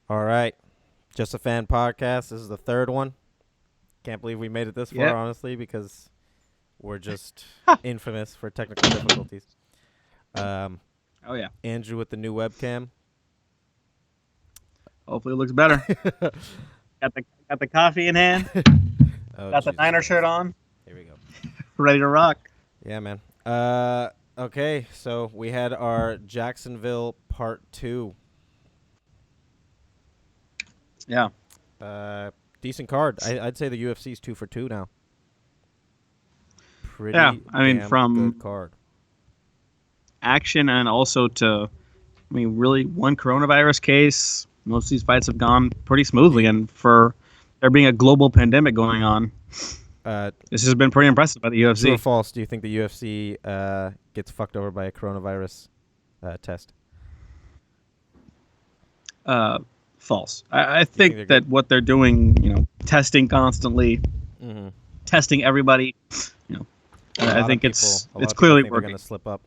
All right. Just a Fan podcast. This is the third one. Can't believe we made it this far, Yep. honestly, because we're just infamous for technical difficulties. Um, Oh yeah. Andrew with the new webcam. Hopefully it looks better. Got the coffee in hand. Oh, Got the Jesus Niner Christ. shirt on. Here we go. Ready to rock. Yeah, man. Okay, so we had our Jacksonville Part 2. Yeah. Decent card. I'd say the UFC's 2 for 2 now. Pretty Yeah, I mean, damn from good card. action and also to, really one coronavirus case. Most of these fights have gone pretty smoothly, and for there being a global pandemic going on, this has been pretty impressive by the True or UFC. false? Do you think the UFC gets fucked over by a coronavirus test? False. I think think they're that what they're doing, testing constantly, Mm-hmm. testing everybody, I think it's clearly They're working. going to slip up.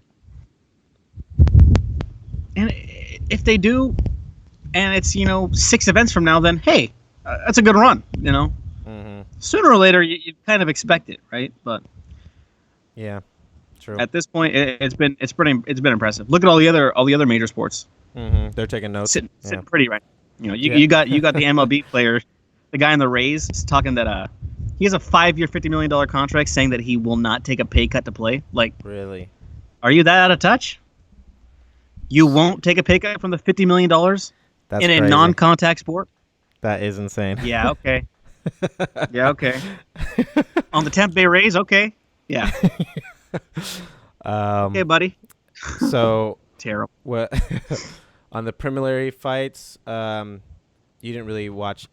And if they do, and it's 6 events from now, then hey, that's a good run. Mm-hmm. Sooner or later you kind of expect it, right? But Yeah, true. at this point, it's been impressive. Look at all the other major sports Mm-hmm. They're taking notes. sitting Yeah. pretty right. Yeah. You got the MLB player, the guy in the Rays, is talking that he has a 5-year, $50 million contract, saying that he will not take a pay cut to play. Like, Really? are you that out of touch? You won't take a pay cut from the $50 million That's in a crazy. non-contact sport? That is insane. Yeah, okay. Yeah, okay. On the Tampa Bay Rays, okay. Yeah. Okay, buddy. So Terrible. what on the preliminary fights? You didn't really watch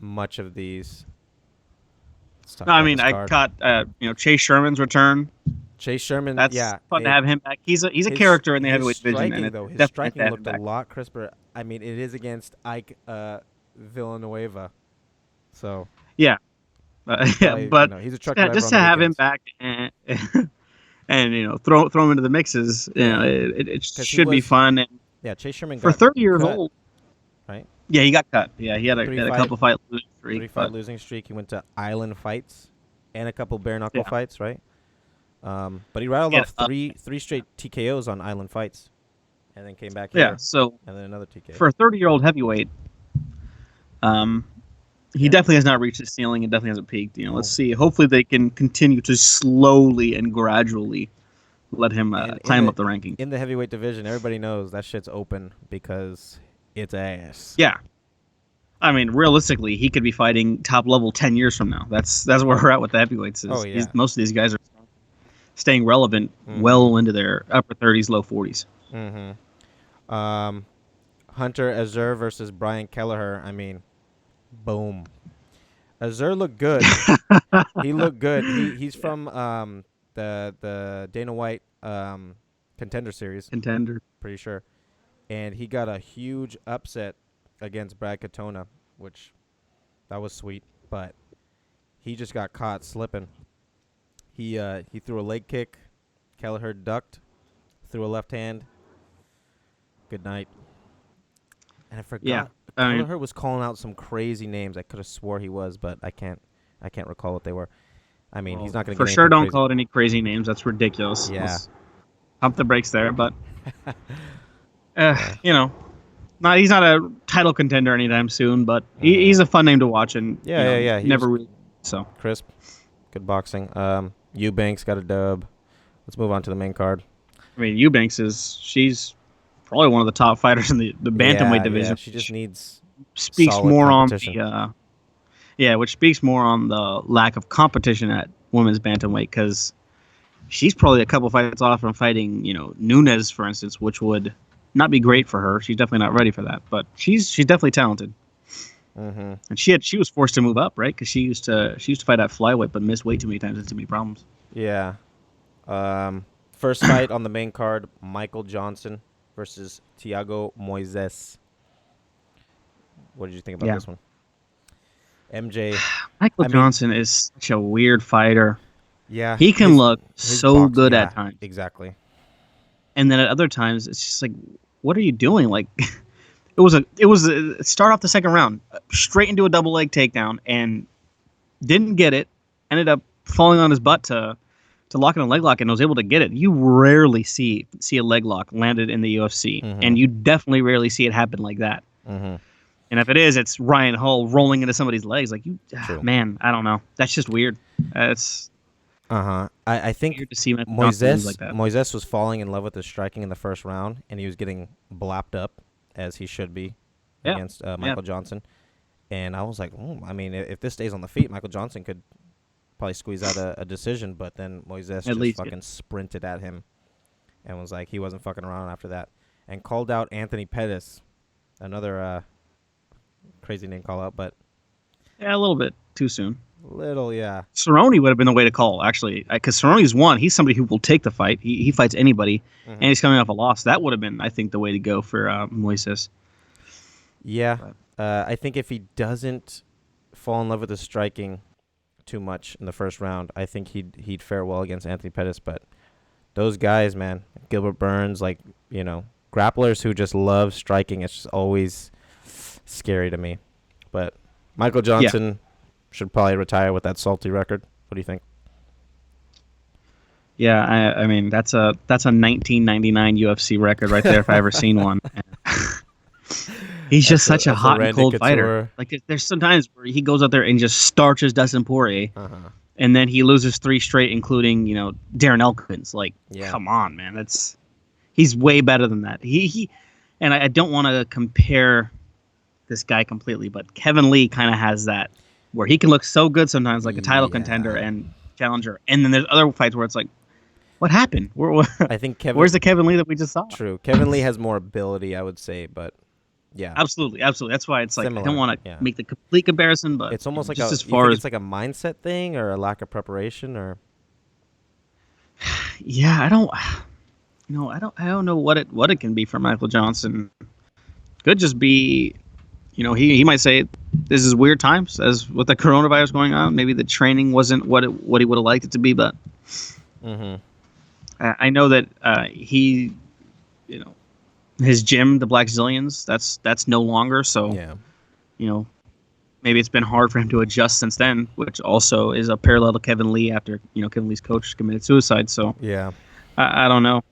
much of these. Let's talk No, I about mean, this I card. caught Chase Sherman's return. Chase Sherman. That's yeah, fun to have him back. He's a character in the heavyweight division, striking, and it's though, his definitely striking nice to have looked him a back. lot crisper. I mean, it is against Ike Villanueva, so Yeah, probably, but he's a truck yeah, driver just on to the have him weekends. back and throw him into the mixes, Yeah. it 'Cause he should be was- fun. And Yeah, Chase Sherman for got 30 years cut, old, right? yeah, he got cut. Yeah, he had a Three-fight- couple fight losing streak. 3-fight losing streak. He went to Island Fights and a couple bare knuckle Yeah. fights, right? But he rattled Yeah, off three straight TKOs on Island Fights, and then came back Yeah, here, so and then another TKO. for a 30-year-old heavyweight, he Yeah. definitely has not reached his ceiling and definitely hasn't peaked. No. Let's see. Hopefully, they can continue to slowly and gradually let him And in climb the- up the ranking. In the heavyweight division, everybody knows that shit's open because it's ass. Yeah, I mean, realistically, he could be fighting top level 10 years from now. That's where we're at with the heavyweights. Oh, yeah. Most of these guys are staying relevant Mhm. well into their upper 30s, low 40s. Mm-hmm. Hunter Azur versus Brian Kelleher. I mean, boom. Azur looked good. He looked good. He's from the Dana White Contender Series, Contender. pretty sure, and he got a huge upset against Brad Katona, which that was sweet, but he just got caught slipping. He threw a leg kick. Kelleher ducked, threw a left hand. Good night. And I forgot. Yeah, I mean- Kelleher was calling out some crazy names. I could have swore he was, but I can't recall what they were. I mean, he's not going to For get sure, anything don't crazy. call it any crazy names. That's ridiculous. Yeah. Let's pump the brakes there, but he's not a title contender anytime soon. But he's a fun name to watch, and Yeah. He never was really. So crisp. Good boxing. Eubanks got a dub. Let's move on to the main card. I mean, she's probably one of the top fighters in the bantamweight division. Yeah, she just needs speaks solid more competition. on the which speaks more on the lack of competition at women's bantamweight, because she's probably a couple fights off from fighting Nunes, for instance, which would not be great for her. She's definitely not ready for that, but she's definitely talented. Mm-hmm. And she was forced to move up, right? Because she used to fight at flyweight, but missed weight too many times and too many problems. Yeah. First fight on the main card: Michael Johnson versus Thiago Moises. What did you think about Yeah. this one? MJ. Michael I mean- Johnson is such a weird fighter. Yeah. He can look his so box- good yeah, at times, Exactly. and then at other times it's just like, what are you doing? Like, it was a start off the second round, straight into a double leg takedown, and didn't get it. Ended up falling on his butt to lock in a leg lock, and was able to get it. You rarely see a leg lock landed in the UFC, and you definitely rarely see it happen like that. Mm-hmm. And if it is, it's Ryan Hall rolling into somebody's legs. Like man, I don't know. That's just weird. It's I think weird to see Moises like that. Moises was falling in love with his striking in the first round, and he was getting blapped up as he should be against Michael Johnson. And I was like, I mean, if this stays on the feet, Michael Johnson could probably squeeze out a decision. But then Moises just fucking sprinted at him, and was like, he wasn't fucking around after that, and called out Anthony Pettis, another crazy name call out, but a little bit too soon. Cerrone would have been the way to call, actually, because Cerrone's one. He's somebody who will take the fight. He fights anybody, and he's coming off a loss. That would have been, I think, the way to go for Moises. Yeah, I think if he doesn't fall in love with the striking too much in the first round, I think he'd fare well against Anthony Pettis. But those guys, man, Gilbert Burns, like, grapplers who just love striking, it's just always scary to me. But Michael Johnson should probably retire with that salty record. What do you think? Yeah, I mean that's a 1999 UFC record right there if I ever seen one. He's just such a hot and cold fighter. Like there's sometimes where he goes out there and just starches Dustin Poirier, and then he loses 3 straight, including Darren Elkins. Like, come on, man, he's way better than that. And I don't want to compare this guy completely, but Kevin Lee kind of has that, where he can look so good sometimes, like a title contender and challenger, and then there's other fights where it's like, what happened? I think where's the Kevin Lee that we just saw? True, Kevin Lee has more ability, I would say, but absolutely. That's why it's like similar. I don't want to make the complete comparison, but it's almost like just as far as it's like a mindset thing or a lack of preparation, or I don't know what it can be for Michael Johnson. Could just be. He might say this is weird times, as with the coronavirus going on. Maybe the training wasn't what he would have liked it to be, but I know that his gym, the Black Zillions, that's no longer. So maybe it's been hard for him to adjust since then, which also is a parallel to Kevin Lee after Kevin Lee's coach committed suicide. So I don't know.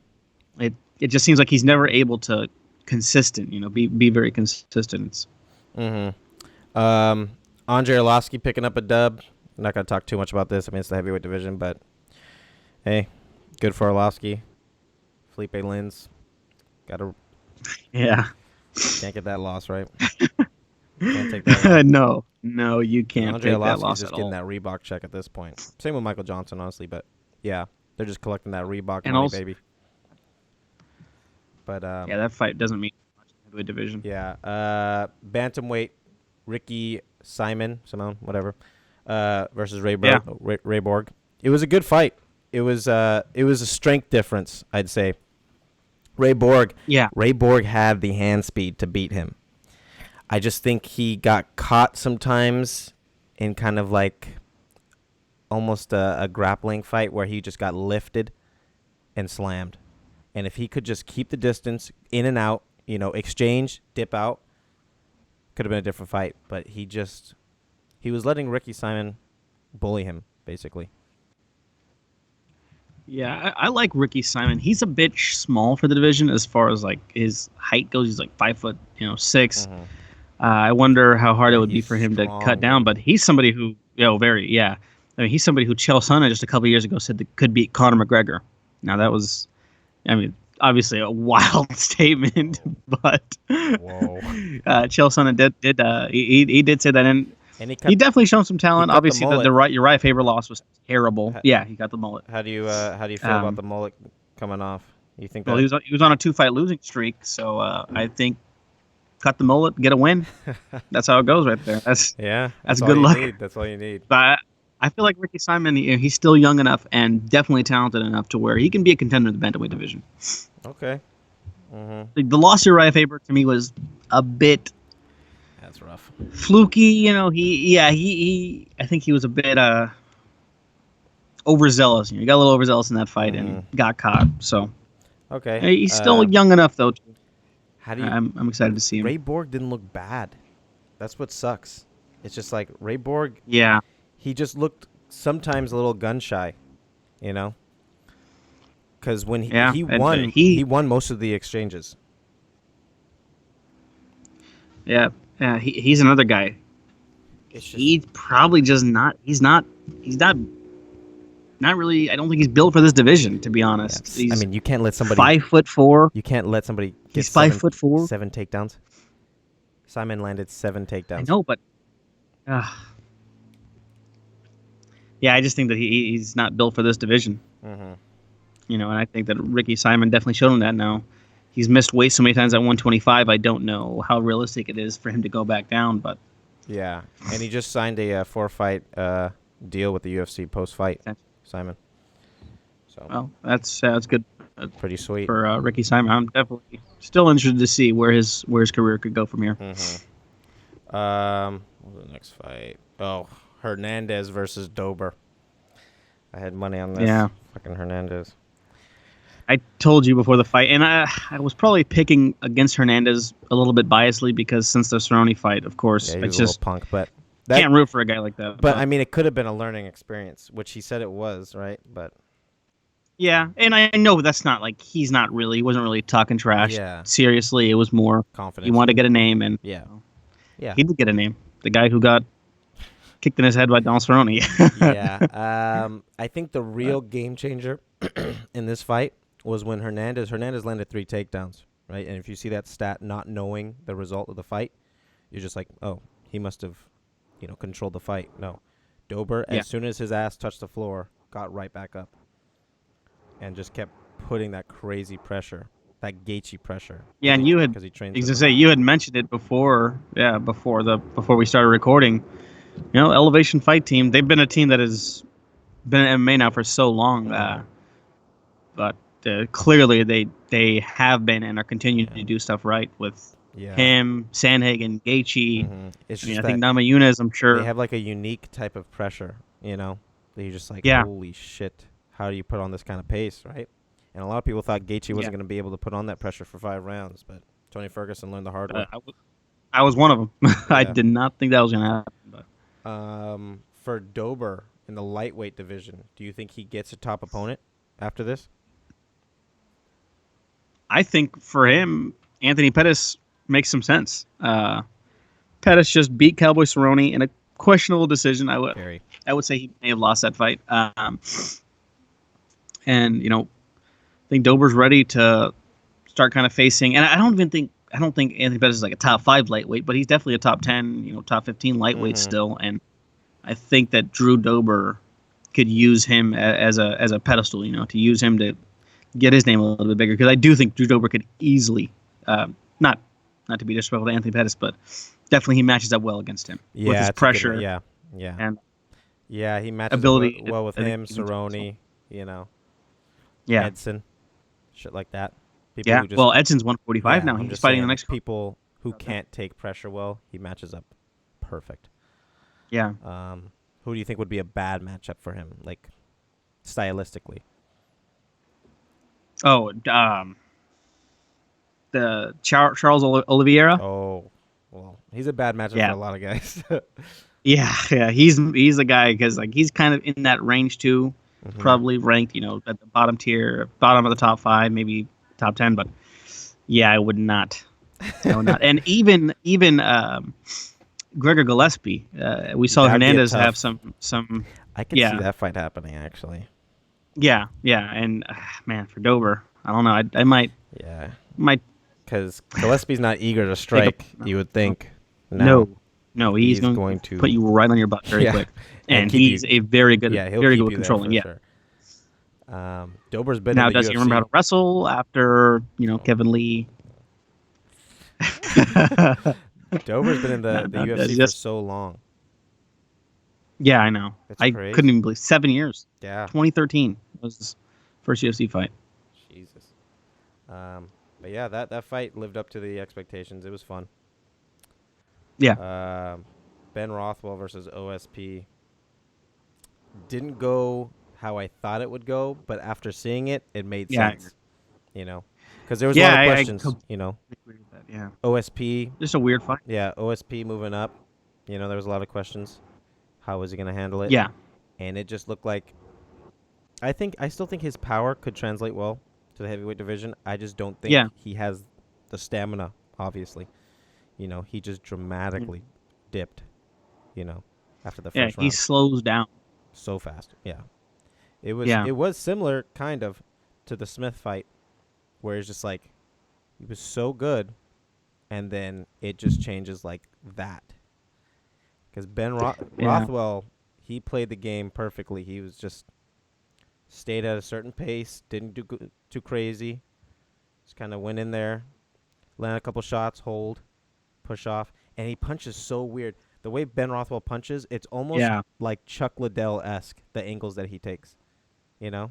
It just seems like he's never able to consistent. Be very consistent. It's, Andre Arlovski picking up a dub. I'm not going to talk too much about this. I mean, it's the heavyweight division, but hey, good for Arlovski. Felipe Lins. Can't get that loss, right? Can't take that loss. No, you can't Andre take that Arlovski's loss just at getting all. that Reebok check at this point. Same with Michael Johnson, honestly, but they're just collecting that Reebok And money, also, baby. But that fight doesn't mean much in the heavyweight division. Bantamweight, Ricky Simon, whatever, versus Ray Borg. It was a good fight. It was a strength difference, I'd say. Ray Borg had the hand speed to beat him. I just think he got caught sometimes in kind of like almost a grappling fight where he just got lifted and slammed. And if he could just keep the distance, in and out, exchange, dip out, could have been a different fight. But he was letting Ricky Simon bully him, basically. Yeah, I like Ricky Simon. He's a bit small for the division as far as like his height goes. He's like 5'6". I wonder how hard it would be for him to cut down. But he's somebody who, I mean, he's somebody who Chael Sonnen just a couple years ago said that could beat Conor McGregor. Now that was, obviously a wild statement, but Chael Sonnen did he did say that, and he definitely shown some talent. Obviously, the Uriah Faber loss was terrible. He got the mullet. How do you feel about the mullet coming off? You think? Well, he was on a 2-fight losing streak, so I think cut the mullet, get a win. That's how it goes right there. That's good luck. That's all you need. But I feel like Ricky Simon, he's still young enough and definitely talented enough to where he can be a contender in the bantamweight division. Okay. The loss to Uriah Faber to me was a bit. That's rough. Fluky, he I think he was a bit overzealous. He got a little overzealous in that fight and got caught. So okay, he's still young enough though. How do you? I'm excited to see him. Ray Borg didn't look bad. That's what sucks. It's just like Ray Borg. Yeah, He just looked sometimes a little gun shy, you know. Because when yeah, he and won, he won most of the exchanges. yeah, yeah, he's another guy. It's just He probably just not. He's not. He's not really. I don't think he's built for this division, to be honest. I mean, you can't let somebody 5'4". You can't let somebody get He's 5'4". seven takedowns. Simon landed 7 takedowns. I know, but yeah, I just think that he's not built for this division. Mm-hmm. You know, and I think that Ricky Simon definitely showed him that now. He's missed weight so many times at 125. I don't know how realistic it is for him to go back down, but Yeah, and he just signed a 4-fight deal with the UFC post-fight, Simon. So well, that's good pretty sweet for Ricky Simon. I'm definitely still interested to see where his career could go from here. Mm-hmm. What was the next fight? Oh, Hernandez versus Dober. I had money on this. Yeah. Fucking Hernandez. I told you before the fight, and I was probably picking against Hernandez a little bit biasly because since the Cerrone fight, of course, Yeah, I he's a just little punk, but can't root for a guy like that. But I mean, it could have been a learning experience, which he said it was, right? But yeah, and I know that's not like he wasn't really talking trash. Yeah. Seriously, it was more confidence. he wanted to get a name, and Yeah. Yeah. he did get a name. The guy who got kicked in his head by Donald Cerrone. Yeah. I think the real game changer in this fight was when Hernandez landed 3 takedowns, right? And if you see that stat, not knowing the result of the fight, you're just like, oh, he must have, controlled the fight. No, Dober, as soon as his ass touched the floor, got right back up, and just kept putting that crazy pressure, that Gaethje pressure. Yeah, and you had, because he trains. to say, you had mentioned it before. Yeah, before we started recording. Elevation Fight Team. They've been a team that has been in MMA now for so long. But clearly they have been and are continuing to do stuff right with him, Sandhagen, Gaethje. Mm-hmm. It's I think Namajunas, I'm sure. They have like a unique type of pressure, that you're just like, holy shit, how do you put on this kind of pace, right? And a lot of people thought Gaethje wasn't going to be able to put on that pressure for 5 rounds, but Tony Ferguson learned the hard way. I was one of them. I did not think that was going to happen. But. For Dober in the lightweight division, do you think he gets a top opponent after this? I think for him, Anthony Pettis makes some sense. Pettis just beat Cowboy Cerrone in a questionable decision. I would say he may have lost that fight. And I think Dober's ready to start kind of facing. And I don't think Anthony Pettis is like a top 5 lightweight, but he's definitely a top 10, top 15 lightweight still. And I think that Drew Dober could use him as a pedestal, to use him to get his name a little bit bigger, because I do think Drew Dober could easily, not to be disrespectful to Anthony Pettis, but definitely he matches up well against him with his pressure. And he matches ability well with him, Cerrone, Edson, shit like that. People who just, Edson's 145 now. He's fighting the next people who can't take pressure well. He matches up perfect. Yeah. Who do you think would be a bad matchup for him, like stylistically? Oh, the Charles Oliveira. Oh, well, he's a bad matchup for a lot of guys. yeah, he's a guy because he's kind of in that range too, probably ranked at the bottom tier, bottom of the top 5, maybe top 10. But I would not. And even Gregor Gillespie, we saw Hernandez have some. I could see that fight happening actually. Yeah, and man, for Dober, I don't know. I might. Yeah. Might. Because Gillespie's not eager to strike. You would think. No, he's going to put you right on your butt very quick, and he's a very good, very good with controlling. Sure. Dober's been now. in the Does UFC. he remember how to wrestle after Kevin Lee? Dober's been in the UFC for so long. Yeah, I know. I couldn't even believe 7 years. Yeah. 2013 was his first UFC fight. Jesus. But yeah, that fight lived up to the expectations. It was fun. Yeah. Ben Rothwell versus OSP didn't go how I thought it would go, but after seeing it, it made sense. Because there was a lot of questions. Yeah. OSP, Just a weird fight. yeah, OSP moving up. You know, there was a lot of questions. How was he gonna handle it? Yeah. And it just looked like I still think his power could translate well to the heavyweight division. I just don't think Yeah. he has the stamina. Obviously, you know, he just dramatically dipped. You know, after the Yeah. first He round, slows down. so fast. Yeah, it was Yeah. similar kind of to the Smith fight, where it's just like he was so good, and then it just changes like that. Because Yeah. Rothwell, he played the game perfectly. He was just stayed at a certain pace, didn't do too crazy. Just kind of went in there, land a couple shots, hold, push off, and he punches so weird. The way Ben Rothwell punches, it's almost Yeah. like Chuck Liddell-esque, the angles that he takes. You know?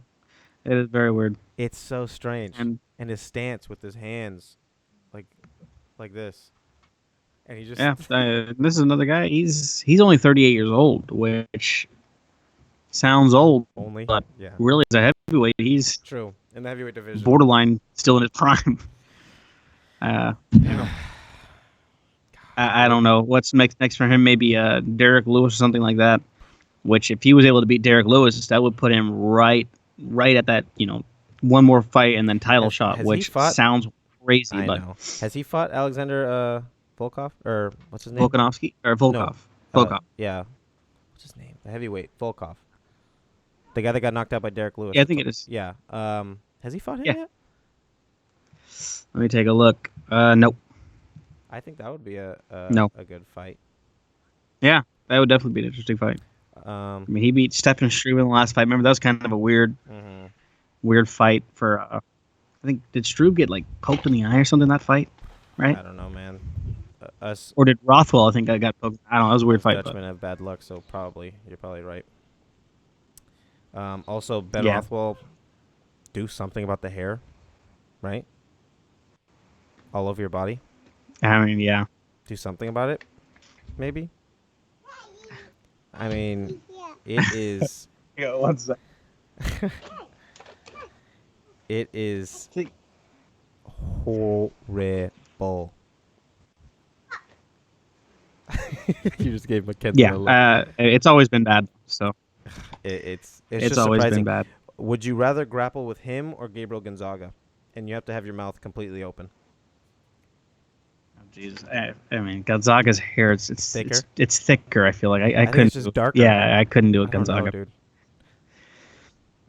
It is very weird. It's so strange. And And his stance with his hands, like this. And he just... yeah, this is another guy. He's only 38 years old, which sounds old, only? but Yeah. really, as a heavyweight, he's True. In the heavyweight division. borderline still in his prime. Yeah. I don't know what's next for him. Maybe Derek Lewis or something like that. Which, if he was able to beat Derek Lewis, that would put him right at that, one more fight and then title shot, has he which fought- sounds crazy. I But know. Has he fought Alexander Volkov? Or what's his name? Volkanovski or Volkov? No. Volkov. Yeah. What's his name? The heavyweight, Volkov. The guy that got knocked out by Derek Lewis. Yeah, I think it is. Yeah. Has he fought him Yeah. yet? Let me take a look. Nope. I think that would be a No. good fight. Yeah, that would definitely be an interesting fight. I mean, he beat Stephen Struve in the last fight. Remember, that was kind of a weird fight for. I think, did Struve get like poked in the eye or something in that fight? Right? I don't know, man. Us Or did Rothwell? I think I got poked. I don't know. That was a weird fight. Dutchmen have bad luck, so you're probably right. Also, Ben Yeah. Rothwell, do something about the hair, right? All over your body. I mean, yeah. Do something about it, maybe. I mean, it is. Yeah, one sec. It is horrible. You just gave Mackenzie a look. Yeah, it's always been bad. So It's it's just always surprising. been bad. Would you rather grapple with him or Gabriel Gonzaga? And you have to have your mouth completely open. Oh, Jesus, I mean, Gonzaga's hair, it's Thicker? It's thicker. I feel like I think couldn't. it's just do- darker. Yeah, I couldn't do it, I don't know, Gonzaga. dude.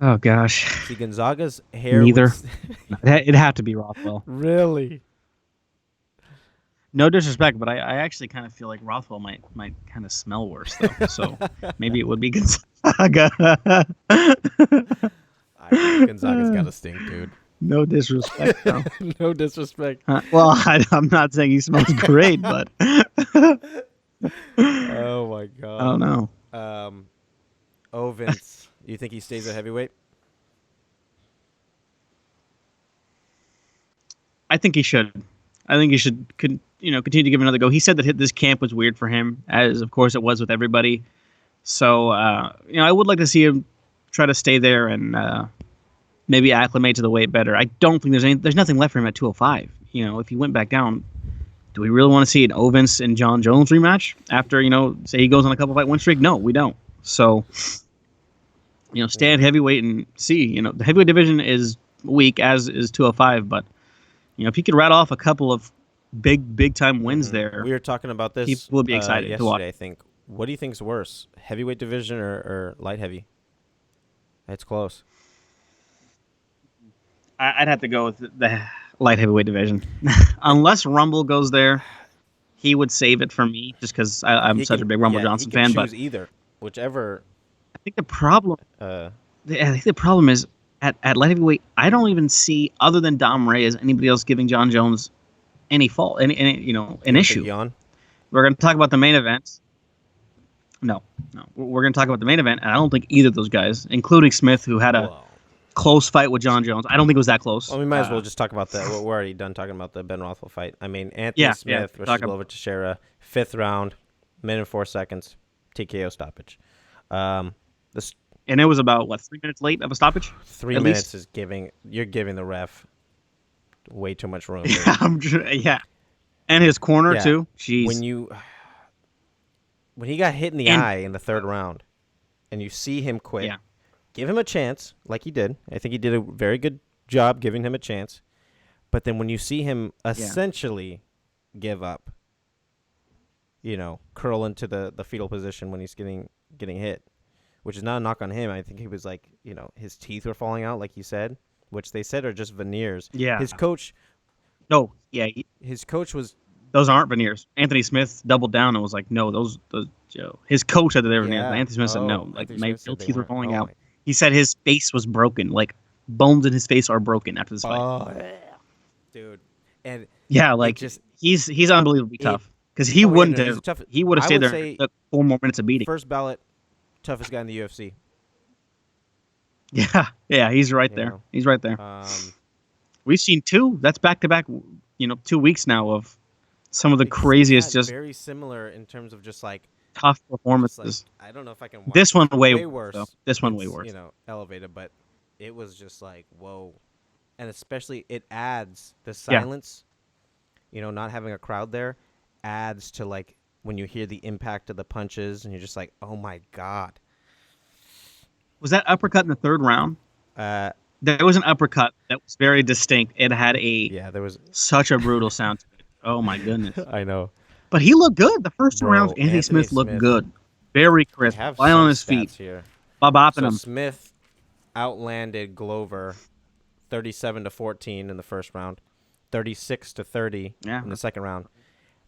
Oh gosh, See, Gonzaga's hair. Neither. would It'd have to be Rothwell. really? No disrespect, but I actually kind of feel like Rothwell might kind of smell worse though. So maybe it would be Gonzaga. I think Gonzaga's got to stink, dude. No disrespect. Though. No disrespect. Well, I'm not saying he smells great, but Oh my god. I don't know. Vince, you think he stays at heavyweight? I think he should. I think he should continue to give it another go. He said that this camp was weird for him, as of course it was with everybody. So I would like to see him try to stay there and maybe acclimate to the weight better. I don't think there's nothing left for him at 205. If he went back down, do we really want to see an Vince and John Jones rematch after say he goes on a couple fight win streak? No, we don't. So stay at heavyweight and see. The heavyweight division is weak, as is 205, but if he could rattle off a couple of big time wins there, We were talking about this. he will be excited yesterday, to watch. I think. What do you think's worse, heavyweight division or light heavy? It's close. I'd have to go with the light heavyweight division. Unless Rumble goes there, he would save it for me just because I'm He such can- a big Rumble yeah, Johnson he can fan. But choose either, whichever. I think the problem Uh, is at light heavyweight, I don't even see, other than Dom Reyes, anybody else giving John Jones any fault, an issue. Yawn. We're going to talk about the main event. No. We're going to talk about the main event, and I don't think either of those guys, including Smith, who had a Whoa. close fight with John Jones. I don't think it was that close. Well, we might as well just talk about that. We're already done talking about the Ben Rothwell fight. I mean, Anthony Yeah, Smith talk versus about- Glover Teixeira, 5th round, minute and 4 seconds, TKO stoppage. This And it was about, 3 minutes late of a stoppage? 3 At minutes least. is you're giving the ref way too much room. Dude. Yeah. And his corner Yeah. too. Jeez. When he got hit in the And- eye in the third round, and you see him quit, Yeah. give him a chance, like he did. I think he did a very good job giving him a chance. But then when you see him essentially give up, curl into the fetal position when he's getting hit, which is not a knock on him. I think he was like, his teeth were falling out, like you said, which they said are just veneers. Yeah. His coach No. Yeah. His coach was Those aren't veneers. Anthony Smith doubled down and was like, "No, those Joe." His coach said that they were veneers. But Anthony Smith said no. Like Anthony my Smith said real they teeth were weren't. falling Oh out. my- He said his face was broken. Like bones in his face are broken after this fight. Oh, dude. And Yeah, like just he's unbelievably tough because he Oh, yeah, wouldn't no, he's have. a tough- He would have I stayed would there say and took 4 more minutes of beating. first ballot toughest guy in the UFC. Yeah, he's right You there. know. He's right there. We've seen 2. That's back to back. 2 weeks now of some of the because craziest, they got just very similar in terms of just like tough just performances. like I don't know if I can watch This one way worse. though. This one It's, way worse. Elevated, but it was just like whoa, and especially it adds the silence. Not having a crowd there adds to like when you hear the impact of the punches, and you're just like, oh my god. Was that uppercut in the 3rd round? There was an uppercut that was very distinct. It had there was such a brutal sound to it. Oh my goodness! I know. But he looked good. The first 2 Bro, rounds, Anthony Smith looked Smith. good. Very I crisp. have Light some on his feet. stats here. Bopping So him. Smith outlanded Glover 37-14 in the first round, 36-30 in the second round.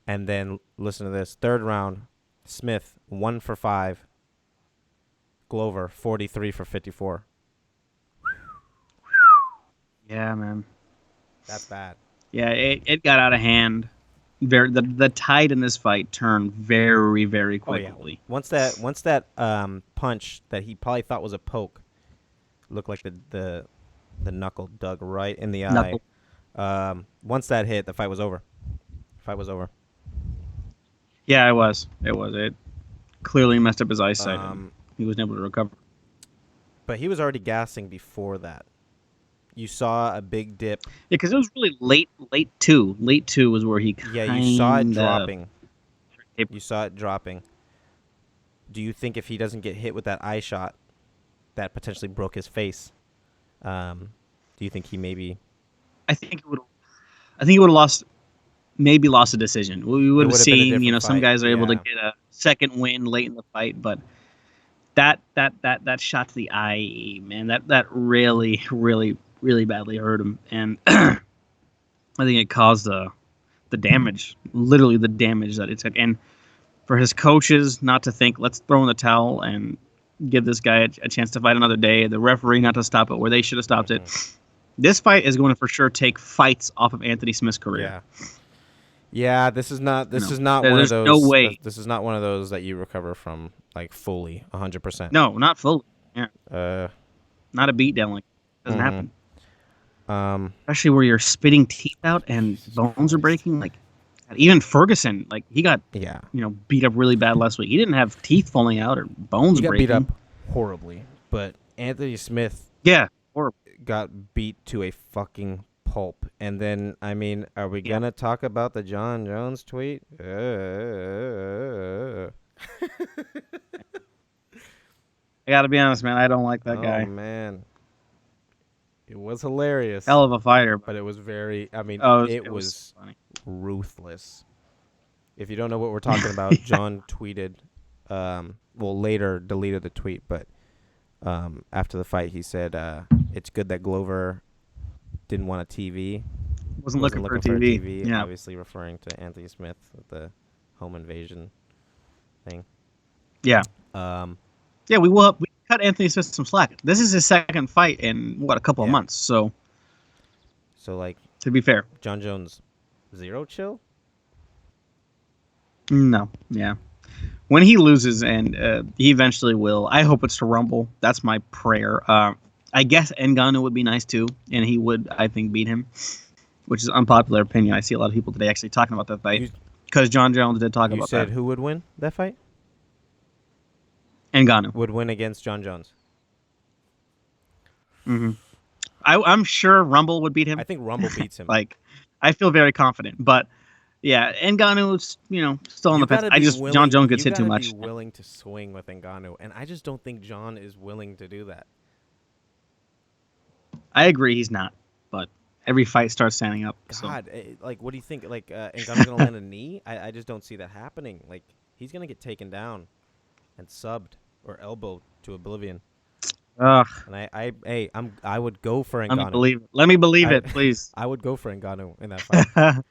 And then listen to this. Third round, Smith 1 for 5. Glover 43 for 54. Yeah, man. That's bad. Yeah, it got out of hand. The tide in this fight turned very, very quickly. Once that punch that he probably thought was a poke looked like the knuckle dug right in the eye. Once that hit, the fight was over. Yeah, it was. It clearly messed up his eyesight. And he wasn't able to recover. But he was already gassing before that. You saw a big dip. Yeah, because it was really late two. Late 2 was where he You saw it dropping. You saw it dropping. Do you think if he doesn't get hit with that eye shot that potentially broke his face, do you think he maybe... I think it would have lost a decision. We would have seen, some guys are able to get a second win late in the fight, but that shot to the eye, man, that really, really, really badly hurt him, and I think it caused the damage, literally the damage that it took. And for his coaches not to think, let's throw in the towel and give this guy a chance to fight another day, the referee not to stop it where they should have stopped it. This fight is going to for sure take fights off of Anthony Smith's career. Yeah, this is not one of There's those. no way. This is not one of those that you recover from like fully, 100%. No, not fully. Yeah. Not a beatdown like doesn't happen. Especially where you're spitting teeth out and bones are breaking. Like even Ferguson, like he got beat up really bad last week. He didn't have teeth falling out or bones breaking. He got beat up horribly, but Anthony Smith got beat to a fucking pulp. And then, I mean, are we gonna talk about the John Jones tweet? I gotta be honest, man. I don't like that guy. Oh man, it was hilarious. Hell of a fighter, but it was very. I mean, it was funny. Ruthless. If you don't know what we're talking about, John tweeted. Later deleted the tweet, but after the fight, he said it's good that Glover didn't want a TV. Wasn't looking for a TV. Yeah. Obviously referring to Anthony Smith with the home invasion thing. Yeah. We cut Anthony Smith some slack. This is his second fight in a couple of months. So like, to be fair, John Jones, zero chill. No. Yeah. When he loses, and he eventually will, I hope it's to Rumble. That's my prayer. I guess Ngannou would be nice too, and he would, I think, beat him, which is unpopular opinion. I see a lot of people today actually talking about that fight because John Jones did talk about that. You said who would win that fight? Ngannou would win against John Jones. Mm-hmm. I'm sure Rumble would beat him. I think Rumble beats him. I feel very confident, but Yeah, Ngannou's still on You the fence. gotta be John willing. Jones gets You hit too gotta be much. willing to swing with Ngannou, and I just don't think John is willing to do that. I agree, he's not, but every fight starts standing up. So God, like, what do you think? Like, Ngannou's gonna land a knee? I just don't see that happening. Like, he's gonna get taken down and subbed or elbowed to oblivion. ugh, And I would go for let me Ngannou. believe it. Let me believe I it, please. I would go for Ngannou in that fight.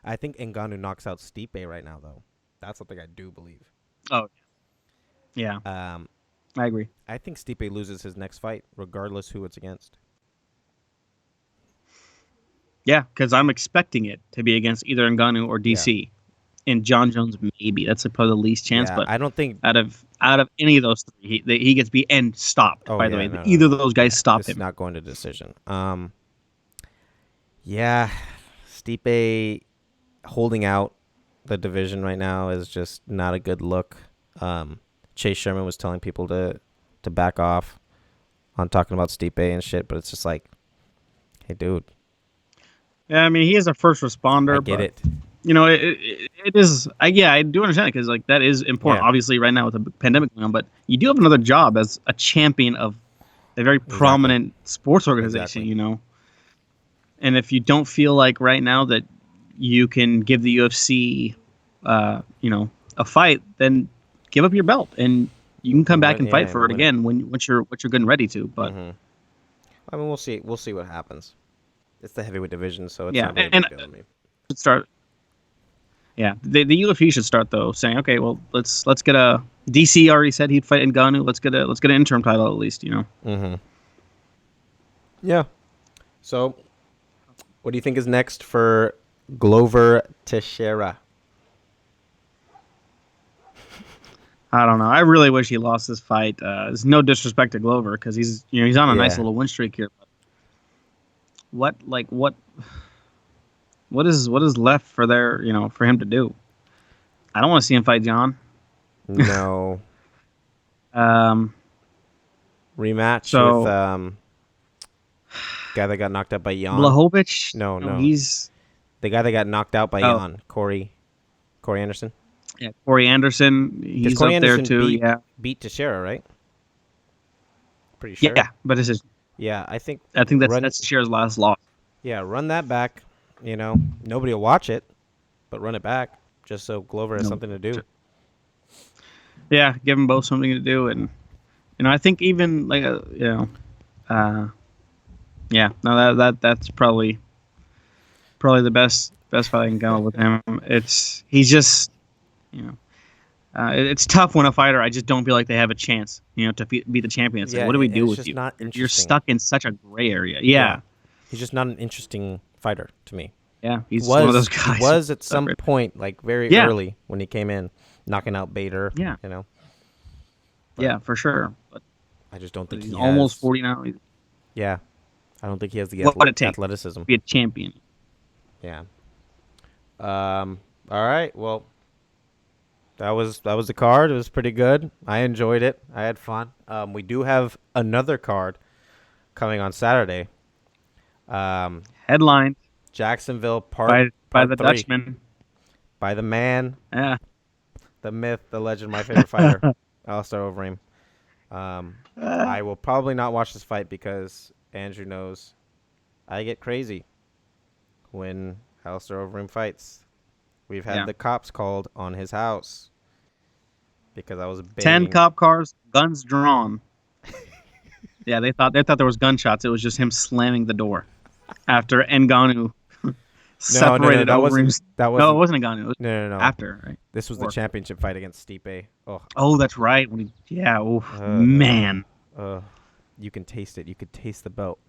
I think Ngannou knocks out Stipe right now, though. That's something I do believe. Oh, yeah, Um, I agree. I think Stipe loses his next fight, regardless who it's against. Yeah, because I'm expecting it to be against either Ngannou or DC, and John Jones maybe. That's probably the least chance, Yeah, but I don't think. out of any of those three, he gets beat and stopped. Oh By the yeah, way, no, either no. of those guys Yeah, stop this is him. not going to decision. Yeah, Stipe holding out the division right now is just not a good look. Chase Sherman was telling people to back off on talking about Stipe and shit, but it's just like, hey, dude, Yeah, I mean, he is a first responder. I get but, it. It is. I do understand it because like that is important. Yeah. Obviously, right now with the pandemic going on, but you do have another job as a champion of a very prominent sports organization. Exactly. And if you don't feel like right now that you can give the UFC, a fight, then give up your belt and you can come back and fight for it again once you're good and ready to. But I mean, we'll see. We'll see what happens. It's the heavyweight division, so it's yeah, not really a and big deal to me. should start. Yeah, the UFC should start though, saying, okay, well, let's get a DC already said he'd fight Ngannou. Let's get an interim title at least. Yeah. So, what do you think is next for Glover Teixeira? I don't know. I really wish he lost this fight. There's no disrespect to Glover because he's on a nice Yeah. little win streak here. But what is left for for him to do? I don't want to see him fight John. No. Um, Rematch So- with guy that got knocked out by Jan. Blachowicz. No. He's The guy that got knocked out by Oh. Jan. Corey Anderson. Corey Anderson. He's Corey up there Anderson too. beat Teixeira, right? Pretty sure. Yeah, but this is. Yeah, I think That's Teixeira's last loss. Yeah, run that back. Nobody will watch it, but run it back just so Glover has No. something to do. Yeah, give them both something to do, and I think even like yeah, no, that's probably the best fight I can go with him. He's just it's tough when a fighter I just don't feel like they have a chance to beat the champion. It's like, what do we do it's with just you? not You're interesting. stuck in such a gray area. Yeah, He's just not an interesting fighter to me. he's one of those guys. He was at some point, like very Yeah. early when he came in, knocking out Bader. Yeah. But Yeah, for sure. But I just don't think he's he almost has, 40 now. He'd Yeah, I don't think he has the What would it take? athleticism. be a champion. Yeah. All right. Well, that was the card. It was pretty good. I enjoyed it. I had fun. We do have another card coming on Saturday. Headline Jacksonville by part the 3, Dutchman. by the man, Yeah. the myth, the legend, my favorite fighter, Alistair Overeem. I will probably not watch this fight because Andrew knows I get crazy when Alistair Overeem fights. We've had Yeah. the cops called on his house because I was 10 baiting. cop cars, guns drawn. Yeah, they thought there was gunshots. It was just him slamming the door after Ngannou separated that Overeem's. wasn't. No, it wasn't Ngannou. It was No. after, right? This was the Or- championship fight against Stipe. Oh, that's right. Man. You can taste it. You could taste the belt.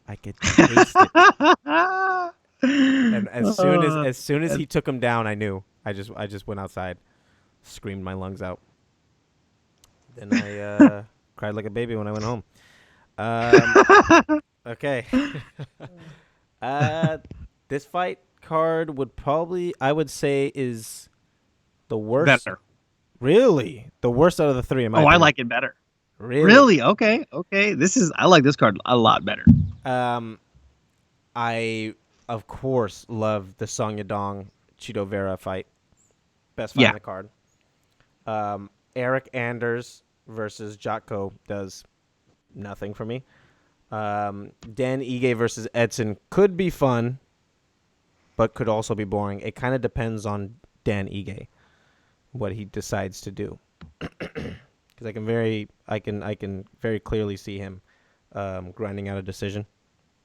I could taste it. And as soon as he took him down, I knew. I just went outside, screamed my lungs out. Then I cried like a baby when I went home. Okay. This fight card would probably, I would say, is the worst. Better. Really? The worst out of the three, in my I opinion. like it better. Really? Okay. I like this card a lot better. I of course, love the Song Yadong Chito Vera fight. Best fight Yeah. on the card. Eric Anders versus Jotko does nothing for me. Dan Ige versus Edson could be fun, but could also be boring. It kind of depends on Dan Ige, what he decides to do. Because I can very clearly see him grinding out a decision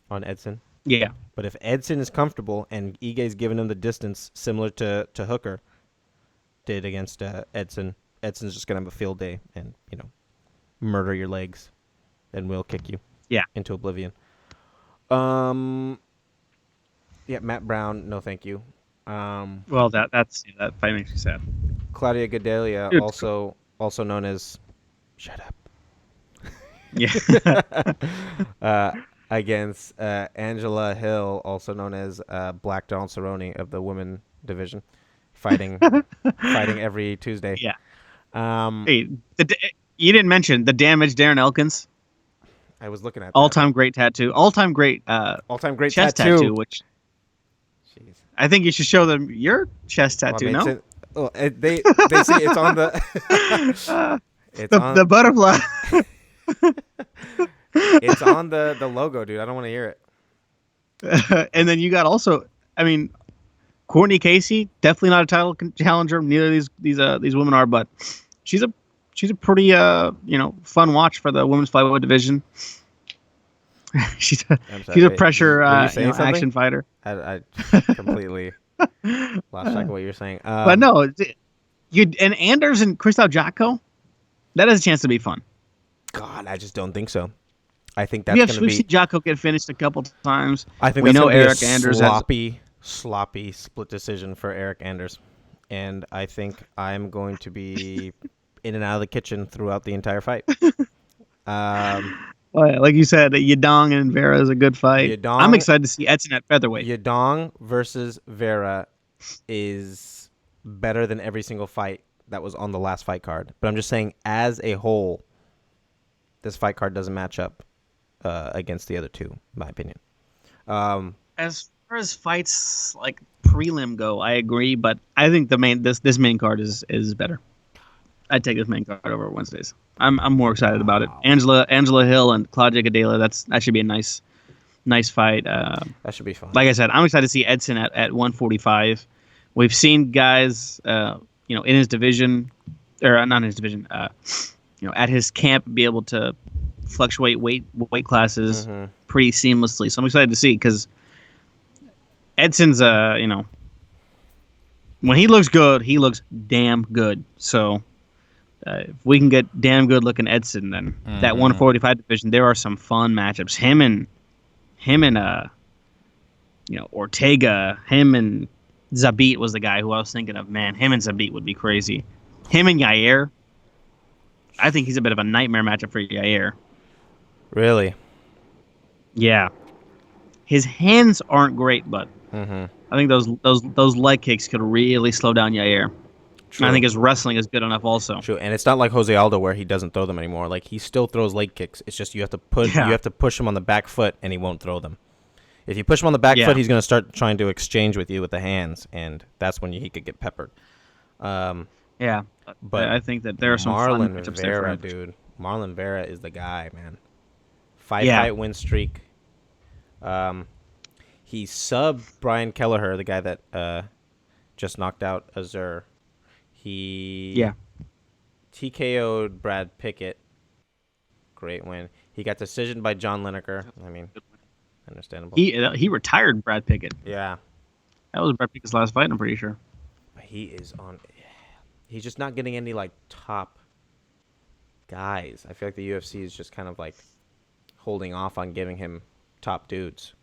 on Edson. Yeah. But if Edson is comfortable and Ige's giving him the distance similar to Hooker did against Edson, Edson's just gonna have a field day and murder your legs, and will kick you into oblivion. Yeah, Matt Brown, no thank you. Well, that fight makes me sad. Claudia Gadelha, Dude. also known as Shut Up. Yeah. Against Angela Hill, also known as Black Donald Cerrone of the women division, fighting every Tuesday. Yeah. Hey, you didn't mention the damaged Darren Elkins. I was looking at all-time great tattoo, all-time great chest tattoo. Which, jeez. I think you should show them your chest tattoo. They see it's on the the butterfly. It's on the logo, dude. I don't want to hear it. And then you got also, I mean, Courtney Casey, definitely not a title challenger. Neither of these women are, but she's a pretty fun watch for the women's flyweight division. she's a pressure action fighter. I completely lost track of what you're saying. But no, and Anders and Krzysztof Jotko, that has a chance to be fun. God, I just don't think so. I think that's going to be. We've seen Jotko get finished a couple times. I think we know Eric Anders sloppy split decision for Eric Anders, and I think I'm going to be in and out of the kitchen throughout the entire fight. Like you said, Yadong and Vera is a good fight. I'm excited to see Edson at featherweight. Yadong versus Vera is better than every single fight that was on the last fight card. But I'm just saying, as a whole, this fight card doesn't match up against the other two, in my opinion. As far as fights like prelim go, I agree, but I think this main card is better. I'd take this main card over Wednesdays. I'm more excited about it. Angela Hill and Claudia Gadelha. That should be a nice fight. That should be fun. Like I said, I'm excited to see Edson at 145. We've seen guys, in his division, or not in his division, at his camp, be able to fluctuate weight classes pretty seamlessly. So I'm excited to see, because Edson's, when he looks good, he looks damn good. So if we can get damn good looking Edson, then that 145 division, there are some fun matchups. Him and Ortega, him and Zabit was the guy who I was thinking of. Man, him and Zabit would be crazy. Him and Yair, I think he's a bit of a nightmare matchup for Yair. Really? Yeah. His hands aren't great, but I think those leg kicks could really slow down Yair. I think his wrestling is good enough also. True, and it's not like Jose Aldo where he doesn't throw them anymore. Like, he still throws leg kicks. It's just you have to push him on the back foot, and he won't throw them. If you push him on the back foot, he's going to start trying to exchange with you with the hands, and that's when he could get peppered. But I think that there are some Marlon fun matchups Vera, there. dude. Marlon Vera is the guy, man. Fight win streak. He subbed Brian Kelleher, the guy that just knocked out Azur. He TKO'd Brad Pickett. Great win. He got decision by John Lineker. I mean, understandable. He retired Brad Pickett. Yeah. That was Brad Pickett's last fight, I'm pretty sure. But he's just not getting any like top guys. I feel like the UFC is just kind of like holding off on giving him top dudes.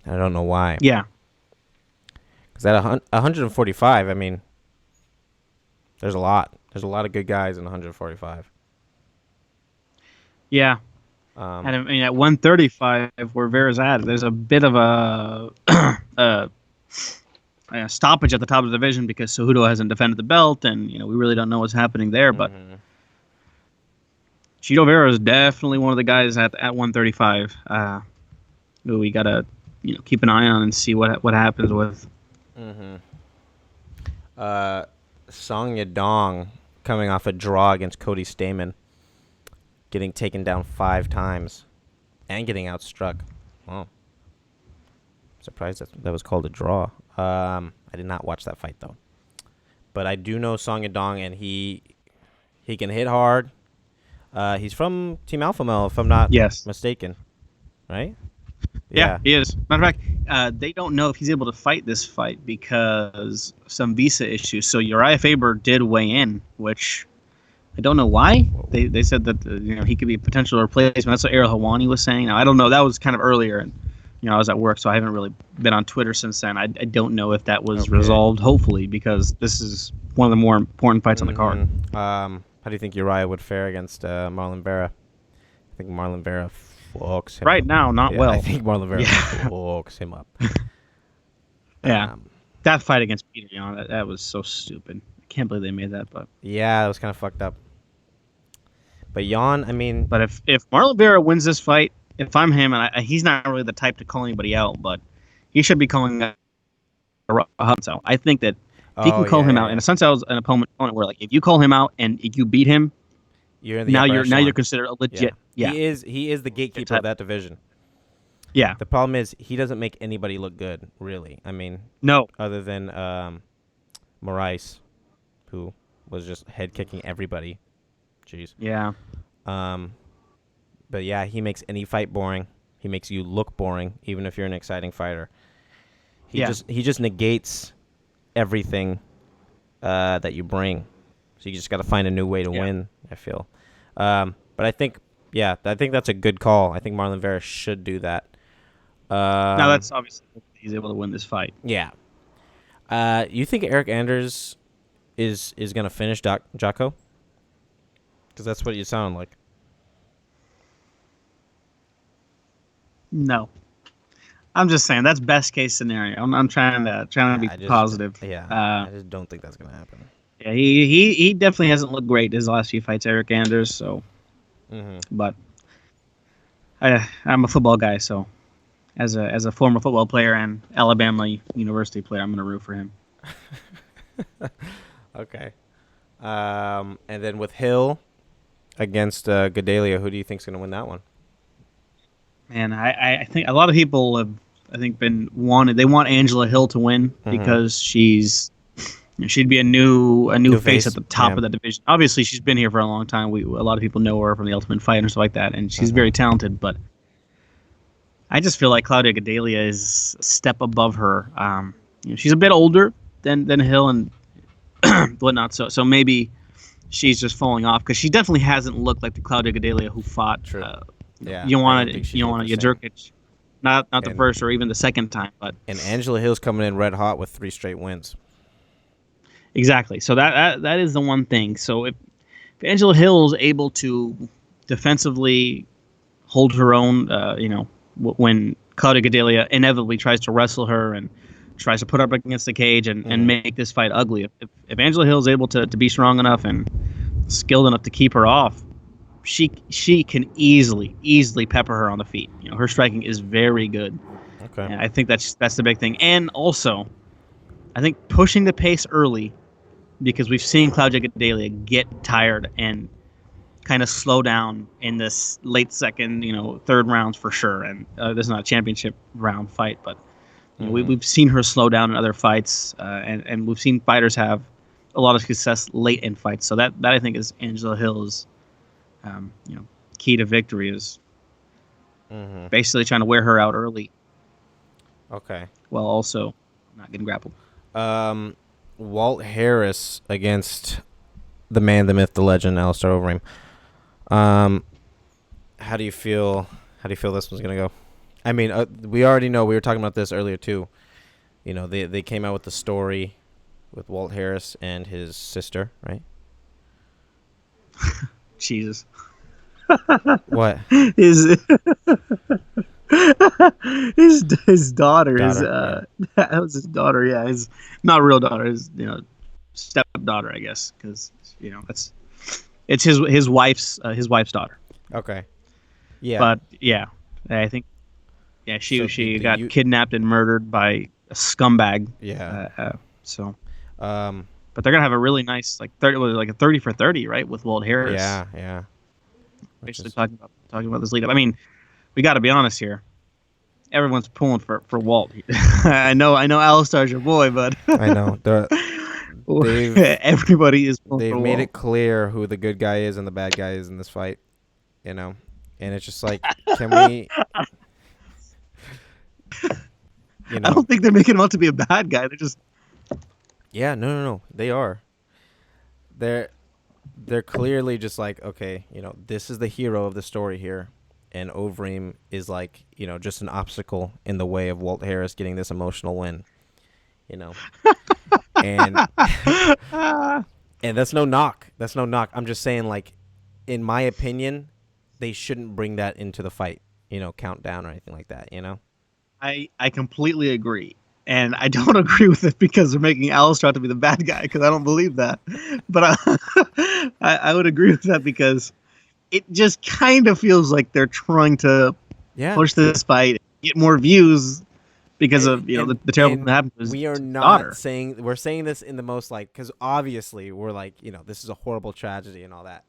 I don't know why. Yeah. Because at 145, I mean, there's a lot. There's a lot of good guys in 145. Yeah. And I mean, at 135, where Vera's at, there's a bit of a stoppage at the top of the division because Cejudo hasn't defended the belt, and we really don't know what's happening there. But Chito Vera is definitely one of the guys at 135. We gotta keep an eye on and see what happens with. Mm-hmm. Song Yadong coming off a draw against Cody Stamen, getting taken down 5 times and getting outstruck. Wow. Surprised that was called a draw. I did not watch that fight though, but I do know Song Yadong, and he can hit hard. He's from Team Alpha Male, if I'm not mistaken, right? Yeah, he is. Matter of fact, they don't know if he's able to fight this fight because some visa issues. So Uriah Faber did weigh in, which I don't know why. They said that he could be a potential replacement. That's what Ariel Helwani was saying. Now I don't know. That was kind of earlier, and I was at work, so I haven't really been on Twitter since then. I don't know if that was resolved. Hopefully, because this is one of the more important fights on the card. How do you think Uriah would fare against Marlon Vera? I think Marlon Vera fucks him right up. Now, not well. I think Marlon Vera fucks him up. Yeah, that fight against Peter Yan, that was so stupid. I can't believe they made that. But yeah, it was kind of fucked up. But Yan, I mean, but if Marlon Vera wins this fight, if I'm him, and he's not really the type to call anybody out, but he should be calling a Huntsell. I think that if he can call him out, and Huntsell's an opponent where like if you call him out and you beat him, you're in the now you're considered a legit. Yeah. He is the gatekeeper of that division. Yeah. The problem is he doesn't make anybody look good, really. I mean, no. Other than Moraes, who was just head kicking everybody. Jeez. Yeah. But yeah, he makes any fight boring. He makes you look boring, even if you're an exciting fighter. He just negates everything that you bring. So you just got to find a new way to win, I feel. But I think that's a good call. I think Marlon Vera should do that. Now that's obviously he's able to win this fight. Yeah. You think Eric Anders is going to finish Jocko? Because that's what you sound like. No. I'm just saying that's best case scenario. I'm trying to be positive. Yeah. I just don't think that's going to happen. Yeah, he definitely hasn't looked great his last few fights, Eric Anders. So, but I'm a football guy, so as a former football player and Alabama University player, I'm going to root for him. Okay. And then with Hill against Gedalia, who do you think is going to win that one? Man, I think a lot of people have they want Angela Hill to win because she'd be a new face at the top of the division. Obviously, she's been here for a long time. A lot of people know her from the Ultimate Fighter and stuff like that, and she's very talented. But I just feel like Claudia Gedalia is a step above her. She's a bit older than Hill and whatnot, so maybe she's just falling off because she definitely hasn't looked like the Claudia Gedalia who fought. Joanna Jędrzejczyk, not the first or even the second time, but Angela Hill's coming in red hot with 3 straight wins. Exactly. So that is the one thing. So if Angela Hill is able to defensively hold her own, when Claudia Gedalia inevitably tries to wrestle her and tries to put her up against the cage and make this fight ugly, if Angela Hill is able to be strong enough and skilled enough to keep her off, she can easily pepper her on the feet. Her striking is very good. Okay. And I think that's the big thing. And also, I think pushing the pace early, because we've seen Claudia Gedalia get tired and kind of slow down in this late second, third rounds for sure. And this is not a championship round fight, but we've seen her slow down in other fights, and we've seen fighters have a lot of success late in fights. So that I think is Angela Hill's key to victory is basically trying to wear her out early. Okay. While also not getting grappled. Walt Harris against the man, the myth, the legend, Alistair Overeem. How do you feel this one's gonna go? I mean, we already know. We were talking about this earlier too. They came out with the story with Walt Harris and his sister, right? Jesus. What? His daughter. That was his daughter. Yeah, his not real daughter. His stepdaughter, I guess, because it's his wife's daughter. Okay. Yeah. But yeah, I think Yeah, So she got kidnapped and murdered by a scumbag. Yeah. So, Um. but they're gonna have a really nice like 30, like a 30 for 30, right, with Walt Harris. Yeah. Which Basically is talking about this lead up. I mean, we got to be honest here. Everyone's pulling for Walt. I know Alistar's your boy, but I know they've everybody is pulling they've for made Walt. it clear who the good guy is and the bad guy is in this fight. You know, and it's just like, can we? You know. I don't think they're making him out to be a bad guy. They're just Yeah. No. They are. They're clearly just like, okay, you know, this is the hero of the story here, and Overeem is like, you know, just an obstacle in the way of Walt Harris getting this emotional win, you know, and and that's no knock. That's no knock. I'm just saying, like, in my opinion, they shouldn't bring that into the fight, you know, countdown or anything like that, you know. I completely agree. And I don't agree with it because they're making Alistar to be the bad guy, because I don't believe that. But I would agree with that because it just kind of feels like they're trying to push this fight, get more views because of the terrible thing that happened to his we are not daughter. we're saying this in the most, like, because obviously we're like, you know, this is a horrible tragedy and all that,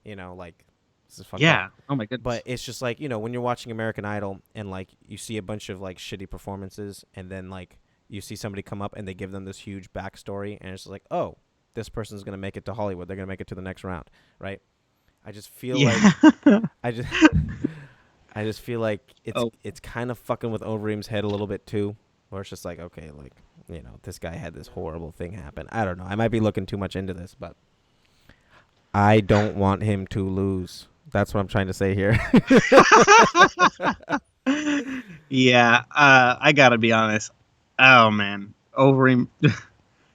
you know, like, this is fucked up. Oh my goodness. But it's just like, you know, when you're watching American Idol and like you see a bunch of like shitty performances, and then like you see somebody come up and they give them this huge backstory, and it's just like, oh, this person's gonna make it to Hollywood. They're gonna make it to the next round, right? I just feel like I just feel like it's kind of fucking with Overeem's head a little bit too, where it's just like, okay, like, you know, this guy had this horrible thing happen. I don't know. I might be looking too much into this, but I don't want him to lose. That's what I'm trying to say here. Yeah, I gotta be honest. Oh man, Overeem,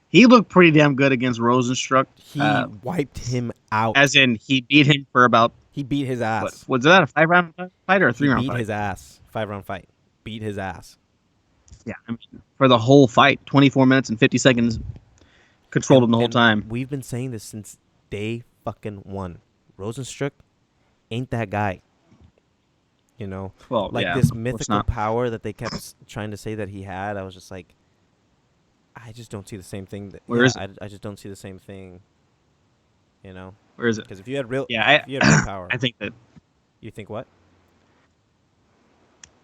he looked pretty damn good against Rosenstruck. He wiped him out. As in, he beat him for about. He beat his ass. Was that a 5-round fight or a 3-round fight? He beat his ass. 5-round fight. Beat his ass. Yeah, I mean, for the whole fight, 24 minutes and 50 seconds, controlled him the whole time. We've been saying this since day fucking one. Rosenstruck ain't that guy. You know, well, like this mythical power that they kept trying to say that he had. I was just like, I just don't see the same thing. Where is it? I just don't see the same thing. You know, where is it? Because if you had real, if you had real power, I think that. You think what?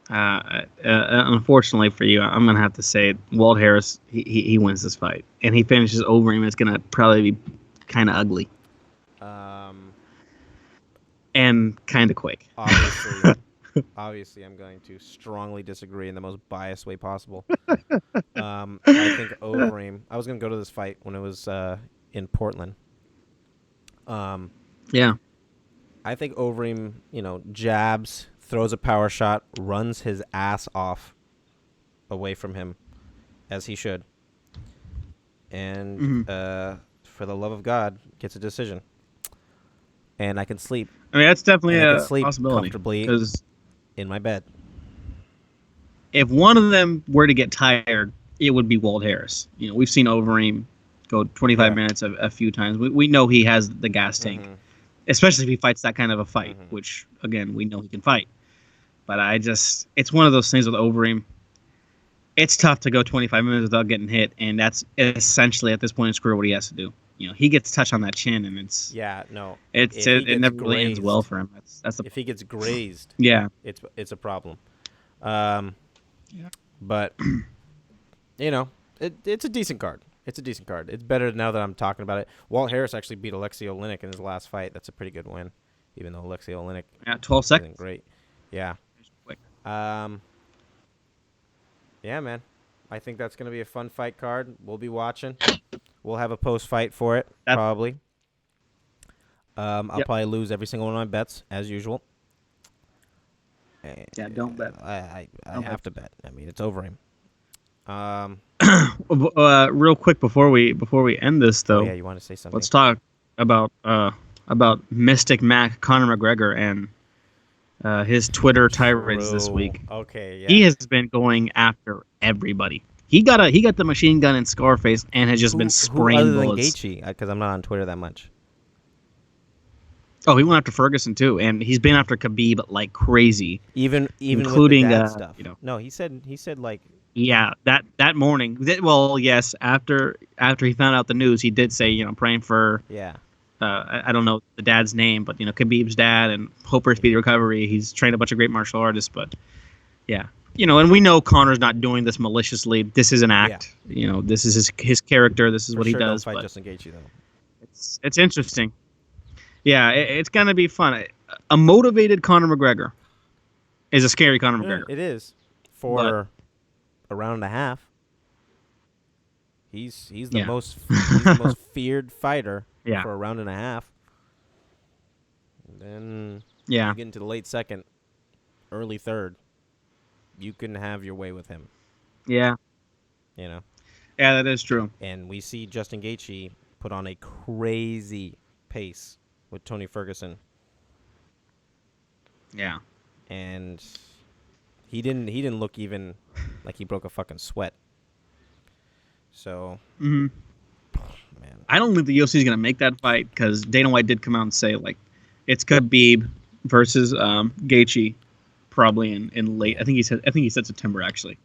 Unfortunately for you, I'm gonna have to say Walt Harris. He wins this fight, and he finishes Overeem. It's gonna probably be kind of ugly. And kind of quick. Obviously, I'm going to strongly disagree in the most biased way possible. I think Overeem. I was going to go to this fight when it was in Portland. Yeah. I think Overeem, you know, jabs, throws a power shot, runs his ass off away from him, as he should. And for the love of God, gets a decision. And I can sleep. I mean, that's definitely a possibility. Comfortably in my bed. If one of them were to get tired, it would be Walt Harris. You know, we've seen Overeem go 25 minutes a few times. We know he has the gas tank, especially if he fights that kind of a fight, which, again, we know he can fight. But it's one of those things with Overeem. It's tough to go 25 minutes without getting hit, and that's essentially, at this point in his career, what he has to do. You know, he gets touched on that chin, and it never really ends well for him. That's the if he gets grazed, it's a problem. But you know, it's a decent card. It's a decent card. It's better now that I'm talking about it. Walt Harris actually beat Alexei Oleinik in his last fight. That's a pretty good win, even though Alexei Oleinik 12 seconds. Isn't great. Yeah. Yeah, man. I think that's going to be a fun fight card. We'll be watching. We'll have a post-fight for it, probably. I'll probably lose every single one of my bets, as usual. Yeah, don't bet. I have to bet. I mean, it's Overeem. Real quick before we end this, though. Oh, yeah, you want to say something? Let's talk about Mystic Mac Conor McGregor and his Twitter tirades this week. Okay, yeah. He has been going after everybody. He got the machine gun in Scarface and has just been spraying bullets. Gaethje? Because I'm not on Twitter that much. Oh, he went after Ferguson too, and he's been after Khabib like crazy, even including with the dad stuff. you know. No, he said like Yeah, that morning. Well, yes, after he found out the news, he did say, praying for yeah. I don't know the dad's name, but Khabib's dad, and hope for speedy recovery. He's trained a bunch of great martial artists, but yeah, and we know Connor's not doing this maliciously. This is an act. Yeah. This is his character. This is For what sure he does. Don't fight but Justin Gaethje though. it's interesting. Yeah, it's gonna be fun. A motivated Conor McGregor is a scary Conor McGregor. It is for a round and a half. He's the most feared fighter for a round and a half. And then you get into the late second, early third, you can have your way with him. Yeah. Yeah, that is true. And we see Justin Gaethje put on a crazy pace with Tony Ferguson. Yeah. And he didn't look even like he broke a fucking sweat. So, man, I don't think the UFC is gonna make that fight because Dana White did come out and say like it's Khabib versus Gaethje, probably in late. I think he said September actually.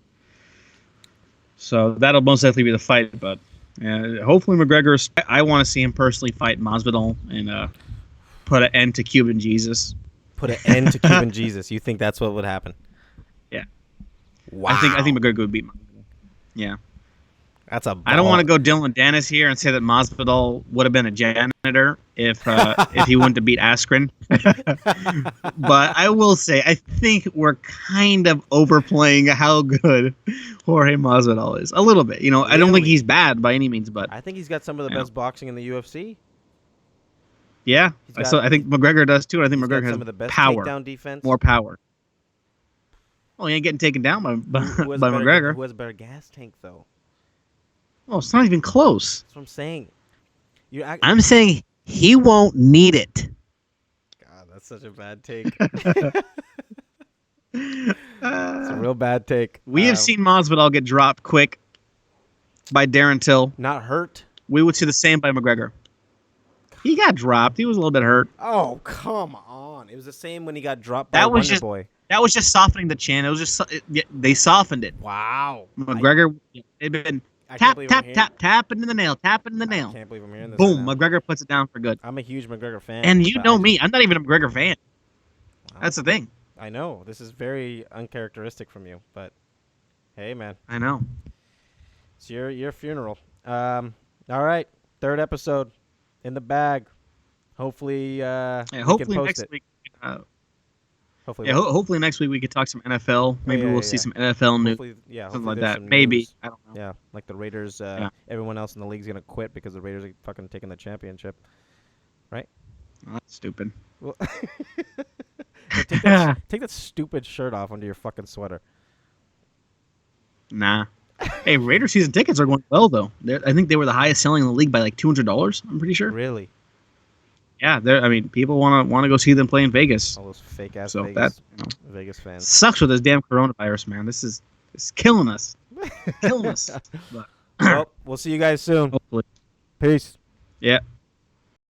So that'll most definitely be the fight. But hopefully McGregor. I want to see him personally fight Masvidal and put an end to Cuban Jesus. Put an end to Cuban Jesus. You think that's what would happen? Yeah. Wow. I think McGregor would beat Masvidal. Yeah. That's a. I don't want to go Dylan Dennis here and say that Masvidal would have been a janitor if he wouldn't have beat Askren. But I will say I think we're kind of overplaying how good Jorge Masvidal is a little bit. Really? I don't think he's bad by any means, but I think he's got some of the best boxing in the UFC. Yeah, I think McGregor does too. I think McGregor has some of the best power, takedown defense, more power. Well, he ain't getting taken down by McGregor. Who has a better gas tank though? Oh, it's not even close. That's what I'm saying. I'm saying he won't need it. God, that's such a bad take. It's a real bad take. We have seen Masvidal get dropped quick by Darren Till. Not hurt. We would see the same by McGregor. He got dropped. He was a little bit hurt. Oh, come on. It was the same when he got dropped by Wonder Boy. That was just softening the chin. It was just they softened it. Wow. McGregor, they've been tap into the nail. I can't believe I'm hearing this. Boom, McGregor puts it down for good. I'm a huge McGregor fan. And you know me, I'm not even a McGregor fan. Wow. That's the thing. I know. This is very uncharacteristic from you, but hey, man. I know. It's your funeral. All right. Third episode in the bag. Hopefully, hopefully next week. Hopefully next week we could talk some NFL. Maybe we'll see some NFL news. Something like that. Maybe. I don't know. Yeah, like the Raiders. Everyone else in the league's gonna quit because the Raiders are fucking taking the championship, right? Oh, that's stupid. Well, take that stupid shirt off under your fucking sweater. Nah. Hey, Raiders season tickets are going well though. I think they were the highest selling in the league by like $200. I'm pretty sure. Really? Yeah, people want to go see them play in Vegas. All those fake ass Vegas fans. Sucks with this damn coronavirus, man. This is killing us. Killing us. Well, we'll see you guys soon. Hopefully. Peace. Yeah.